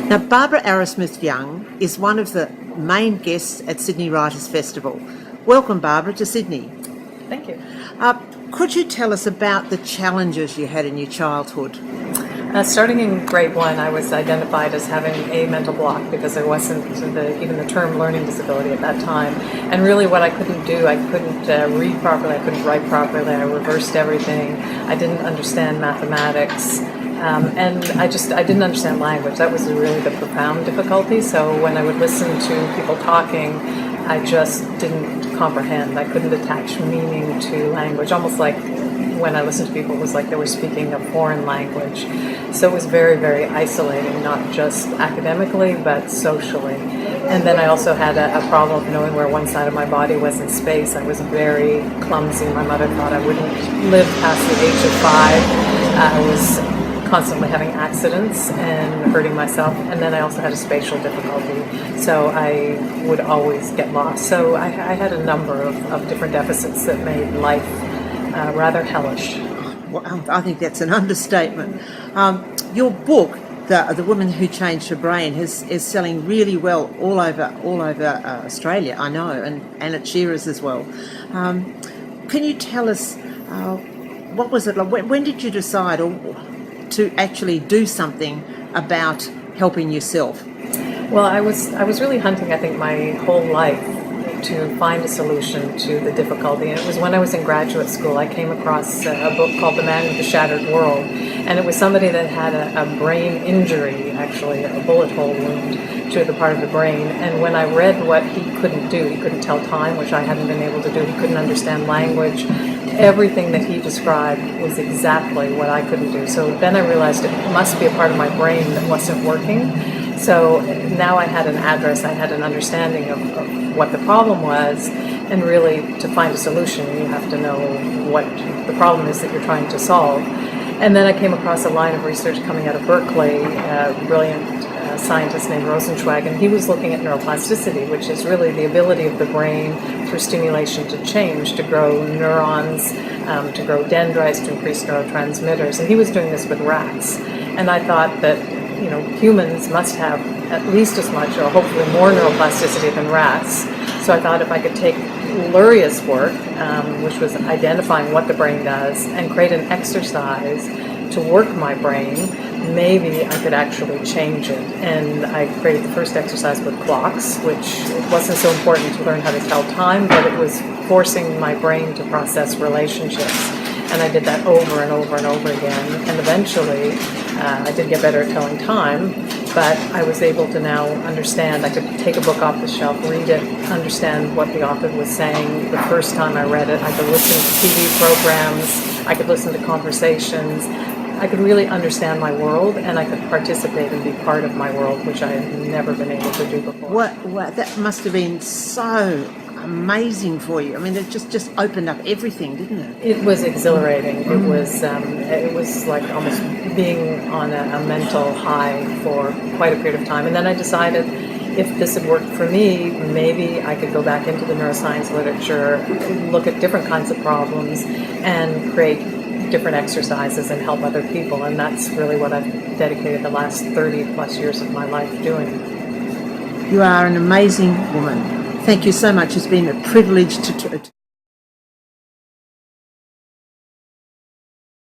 Now, Barbara Arrowsmith Young is one of the main guests at Sydney Writers' Festival. Welcome, Barbara, to Sydney. Thank you. Could you tell us about the challenges you had in your childhood? Starting in grade 1, I was identified as having a mental block because there wasn't even the term learning disability at that time. And really what I couldn't do, I couldn't read properly, I couldn't write properly, I reversed everything, I didn't understand mathematics. And I didn't understand language. That was really the profound difficulty. So when I would listen to people talking, I just didn't comprehend. I couldn't attach meaning to language. Almost like when I listened to people, it was like they were speaking a foreign language. So it was very, very isolating, not just academically, but socially. And then I also had a problem of knowing where one side of my body was in space. I was very clumsy. My mother thought I wouldn't live past the age of 5. I was constantly having accidents and hurting myself, and then I also had a spatial difficulty, so I would always get lost. So I had a number of different deficits that made life rather hellish. Well, I think that's an understatement. Your book, The Woman Who Changed Her Brain, is selling really well all over Australia, I know, and at Shearer's as well. Can you tell us what was it like? When did you decide to actually do something about helping yourself? Well, I was really hunting, I think, my whole life to find a solution to the difficulty. And it was when I was in graduate school, I came across a book called The Man with the Shattered World. And it was somebody that had a brain injury, actually, a bullet hole wound to the part of the brain. And when I read what he couldn't do, he couldn't tell time, which I hadn't been able to do. He couldn't understand language. Everything that he described was exactly what I couldn't do. So then I realized it must be a part of my brain that wasn't working. So now I had an address, I had an understanding of what the problem was, and really to find a solution you have to know what the problem is that you're trying to solve. And then I came across a line of research coming out of Berkeley, a brilliant scientist named Rosenzweig, and he was looking at neuroplasticity, which is really the ability of the brain through stimulation to change, to grow neurons, to grow dendrites, to increase neurotransmitters. And he was doing this with rats. And I thought that humans must have at least as much, or hopefully more, neuroplasticity than rats. So I thought if I could take Luria's work, which was identifying what the brain does, and create an exercise to work my brain, maybe I could actually change it. And I created the first exercise with clocks, which it wasn't so important to learn how to tell time, but it was forcing my brain to process relationships. And I did that over and over and over again. And eventually, I did get better at telling time, but I was able to now understand. I could take a book off the shelf, read it, understand what the author was saying the first time I read it. I could listen to TV programs, I could listen to conversations. I could really understand my world, and I could participate and be part of my world, which I had never been able to do before. What that must have been so amazing for you. I mean, it just opened up everything, didn't it? It was exhilarating. It was like almost being on a mental high for quite a period of time. And then I decided if this had worked for me, maybe I could go back into the neuroscience literature, look at different kinds of problems, and create different exercises and help other people. And that's really what I've dedicated the last 30 plus years of my life doing. You are an amazing woman. Thank you so much. It's been a privilege to